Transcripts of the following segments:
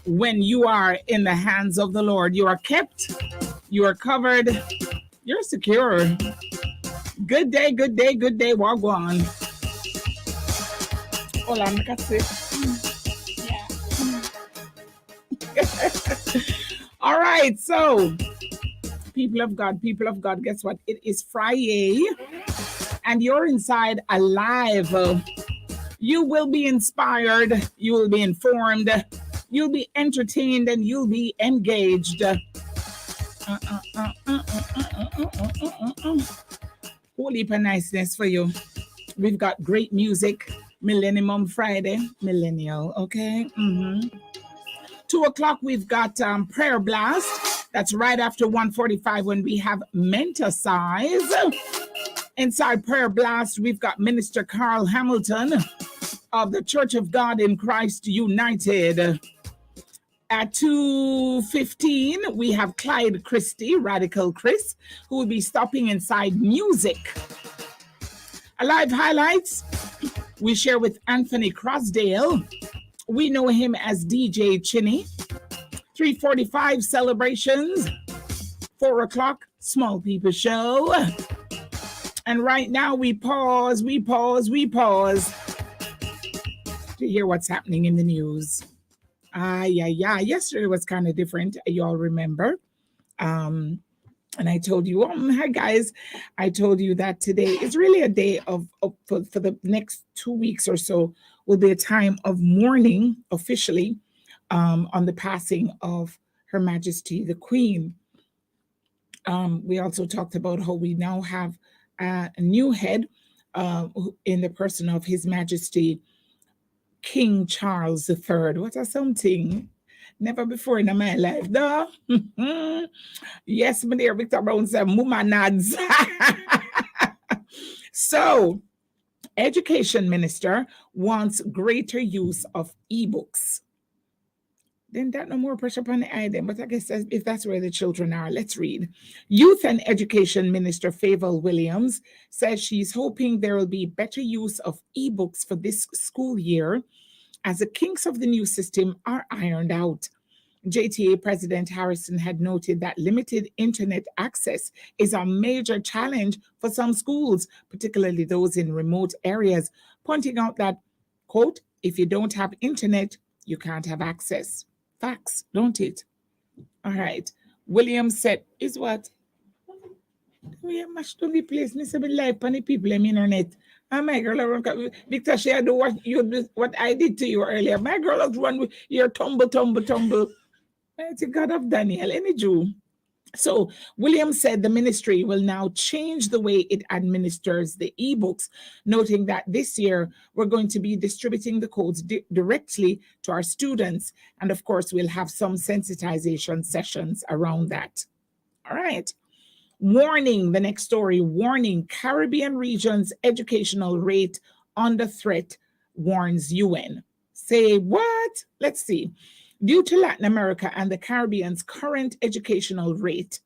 when you are in the hands of the Lord. You are kept, you are covered, you're secure. Good day, good day, good day. Walk on. Hold on, I got yeah. All right, so people of God, guess what? It is Friday, and you're inside alive. You will be inspired, you will be informed, you'll be entertained, and you'll be engaged. Whole heap of niceness for you. We've got great music. Millennium Friday, millennial, okay? 2 o'clock, we've got prayer blast. That's right after 1:45 when we have Mentasize. Inside prayer blast, we've got Minister Carl Hamilton of the Church of God in Christ United. At 2:15, we have Clyde Christie, Radical Chris, who will be stopping inside music. Alive highlights, we share with Anthony Crosdale. We know him as DJ Chinny. 3:45 celebrations. 4 o'clock, Small People Show. And right now we pause to hear what's happening in the news. Yesterday was kind of different. You all remember. And I told you, hi guys, I told you that today is really a day for the next 2 weeks or so will be a time of mourning officially on the passing of Her Majesty the Queen. We also talked about how we now have a new head in the person of His Majesty King Charles III. What a something. Never before in my life, though. Yes, my dear Victor Brown said, Muma nods. So, Education Minister wants greater use of ebooks. Then that no more pressure upon the item, but I guess if that's where the children are, let's read. Youth and Education Minister Favour Williams says she's hoping there will be better use of ebooks for this school year as the kinks of the new system are ironed out. JTA President Harrison had noted that limited internet access is a major challenge for some schools, particularly those in remote areas, pointing out that, quote, if you don't have internet, you can't have access. Facts, don't it? All right. Williams said, is what? We have much to be placed. This is live on the people on the internet. And my girl, Victor, she do what I did to you earlier. My girl was run with your tumble. It's a God of Daniel, any Jew. So Williams said the ministry will now change the way it administers the ebooks, noting that this year we're going to be distributing the codes directly to our students. And of course, we'll have some sensitization sessions around that. All right. Warning, the next story, warning, Caribbean region's educational rate under threat, warns UN. Say what? Let's see. Due to Latin America and the Caribbean's current educational rate,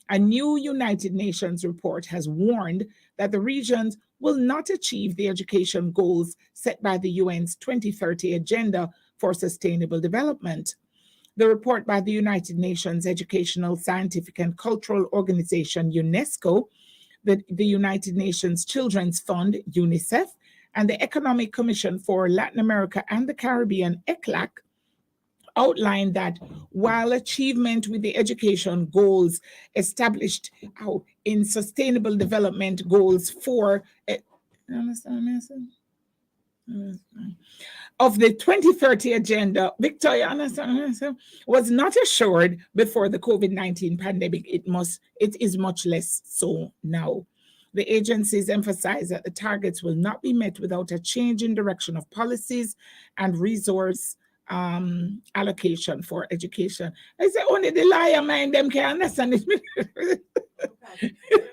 a new United Nations report has warned that the regions will not achieve the education goals set by the UN's 2030 Agenda for Sustainable Development. The report by the United Nations Educational, Scientific and Cultural Organization, UNESCO, the United Nations Children's Fund, UNICEF, and the Economic Commission for Latin America and the Caribbean, ECLAC, outlined that while achievement with the education goals established in Sustainable Development Goals for of the 2030 agenda, Victoria, was not assured before the COVID-19 pandemic. It is much less so now. The agencies emphasize that the targets will not be met without a change in direction of policies and resource allocation for education. I say only the liar mind them can understand it.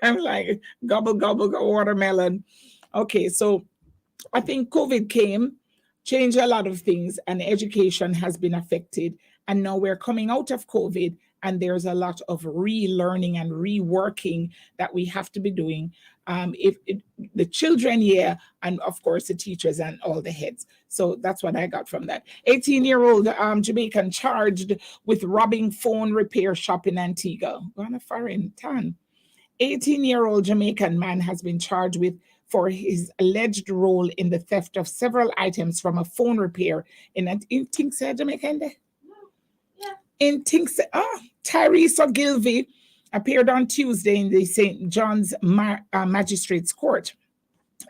I'm like, gobble, watermelon. Okay, so I think COVID came, changed a lot of things, and education has been affected. And now we're coming out of COVID, and there's a lot of relearning and reworking that we have to be doing. If the children, yeah, and of course the teachers and all the heads. So that's what I got from that. 18-year-old Jamaican charged with robbing phone repair shop in Antigua. Gonna foreign town. 18-year-old Jamaican man has been charged with for his alleged role in the theft of several items from a phone repair in Tinkside, Jamaica. Yeah. In Tinkside, Tyrese Ogilvy appeared on Tuesday in the St. John's Magistrates Court.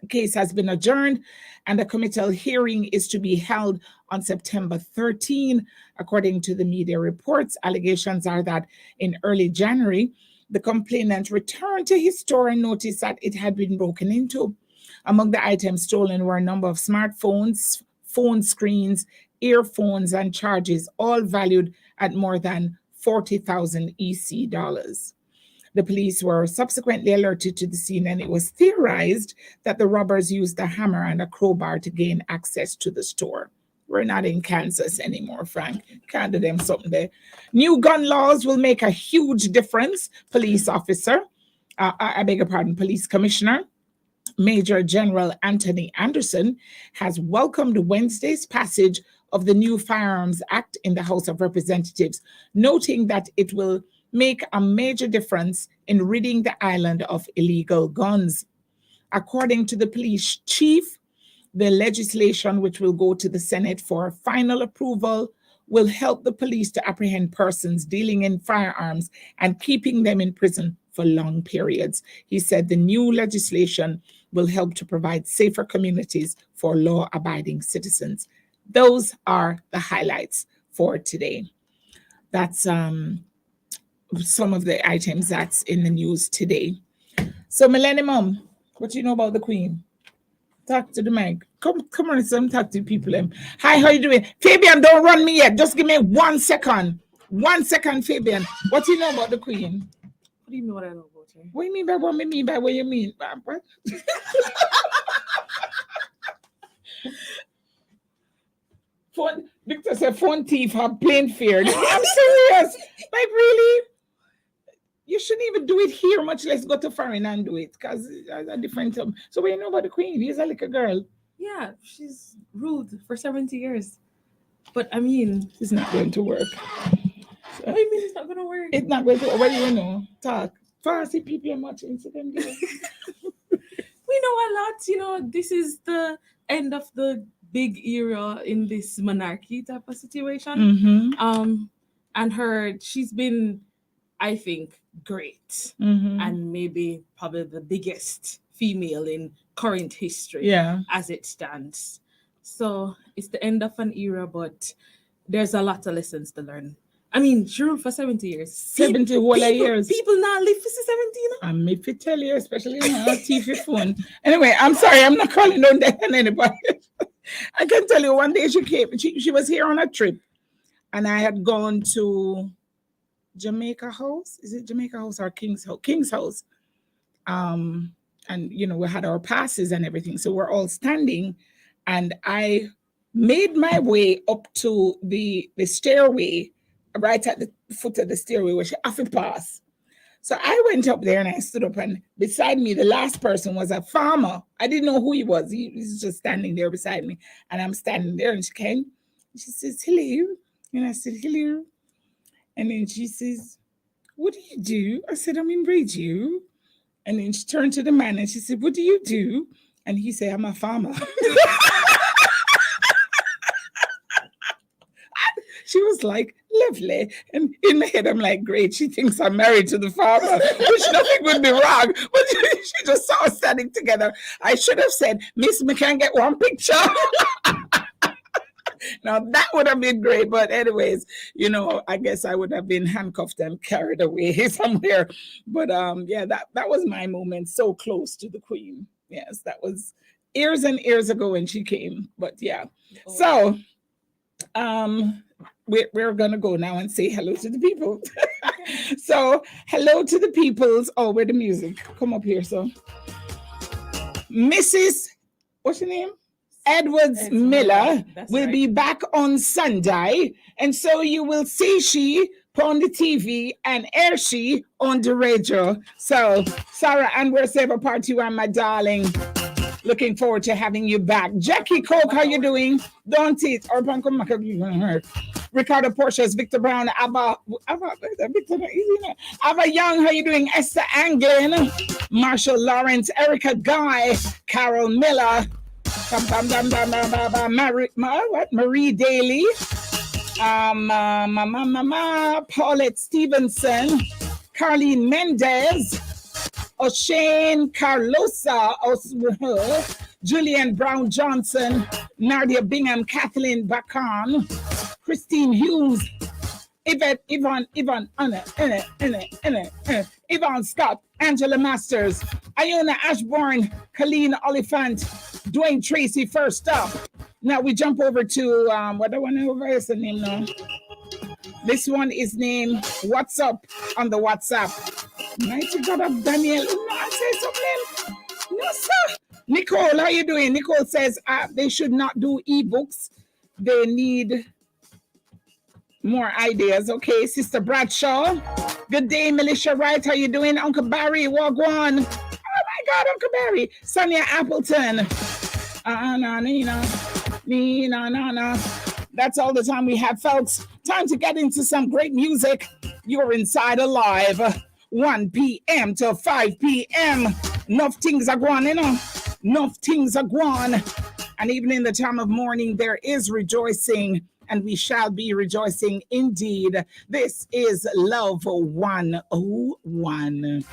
The case has been adjourned, and a committal hearing is to be held on September 13. According to the media reports, allegations are that in early January, the complainant returned to his store and noticed that it had been broken into. Among the items stolen were a number of smartphones, phone screens, earphones, and chargers, all valued at more than 40,000 EC dollars. The police were subsequently alerted to the scene, and it was theorized that the robbers used a hammer and a crowbar to gain access to the store. We're not in Kansas anymore, Frank. Can't do them something there. New gun laws will make a huge difference. Police Commissioner Major General Anthony Anderson has welcomed Wednesday's passage of the new Firearms Act in the House of Representatives, noting that it will make a major difference in ridding the island of illegal guns. According to the police chief, the legislation, which will go to the Senate for final approval, will help the police to apprehend persons dealing in firearms and keeping them in prison for long periods. He said the new legislation will help to provide safer communities for law-abiding citizens. Those are the highlights for today. That's some of the items that's in the news today. So, Millennium, what do you know about the Queen? Talk to the mic. Come on, some talk to people. Hi, how you doing? Fabian, don't run me yet. Just give me 1 second. 1 second, Fabian. What do you know about the Queen? What do you mean what I know about her? What do you mean by what I mean by what you mean? What? Victor said phone thief have plain feared. I'm serious. Like, really? You shouldn't even do it here, much less go to foreign and do it, because it's a different time. So what do you know about the Queen? She's a little girl. Yeah, she's ruled for 70 years. But I mean, it's not going to work. So, what do you mean it's not going to work? It's not going to work. What do you know? Talk. Fancy people much Instagram. We know a lot. This is the end of the big era in this monarchy type of situation. Mm-hmm. And she's been, I think, great, and maybe probably the biggest female in current history as it stands. So it's the end of an era, but there's a lot of lessons to learn. I mean, she ruled for 70 years. 70 whole years. People not live for 70, I'm if it tell you, especially on TV phone. Anyway, I'm sorry, I'm not calling down that on anybody. I can tell you, one day she came, she was here on a trip, and I had gone to Jamaica House. Is it Jamaica House or King's House? King's House. And we had our passes and everything. So we're all standing, and I made my way up to the stairway, right at the foot of the stairway where she have to pass. So I went up there and I stood up, and beside me, the last person was a farmer. I didn't know who he was. He was just standing there beside me, and I'm standing there, and she came. She says, "Hello," and I said, "Hello." And then she says, "What do you do?" I said, "I'm in radio." And then she turned to the man and she said, "What do you do?" And he said, "I'm a farmer." She was like, "Lovely." And in my head, I'm like, "Great, she thinks I'm married to the farmer," which nothing would be wrong. But she just saw us standing together. I should have said, "Miss, we can get one picture." Now that would have been great, but anyways, I guess I would have been handcuffed and carried away somewhere. But that was my moment, so close to the Queen. Yes, that was years and years ago when she came. But yeah, so we're gonna go now and say hello to the people. So hello to the peoples. Oh, where the music? Come up here, so Mrs. What's your name? Edwards Miller will be back on Sunday, and so you will see she on the TV, and Airshi on the radio. So, Sarah and we're Saver Part 2, and my darling. Looking forward to having you back. Jackie Coke, how you doing? Don't it? Ricardo Portia's Victor Brown, Ava Young, how you doing? Esther Anglin, Marshall Lawrence, Erica Guy, Carol Miller, Marie Daly, Paulette Stevenson, Carlene Mendez, O'Shane Carlosa, Julian Brown Johnson, Nadia Bingham, Kathleen Bacan, Christine Hughes, Yvonne, Yvonne Scott, Angela Masters, Iona Ashbourne, Colleen Oliphant, Dwayne Tracy first up. Now we jump over to, what I want to over is the name now. This one is named What's Up on the WhatsApp. Mighty God of Daniel. No, I say something. No, sir. Nicole, how you doing? Nicole says they should not do ebooks. They need more ideas. Okay, Sister Bradshaw. Good day, Militia Wright. How you doing? Uncle Barry, Wagwan. Oh my God, Uncle Barry. Sonia Appleton. Nina. That's all the time we have, folks. Time to get into some great music. You're inside Alive. 1 p.m. to 5 p.m. Enough things are going, Enough things are going. And even in the time of mourning, there is rejoicing, and we shall be rejoicing indeed. This is Love 101.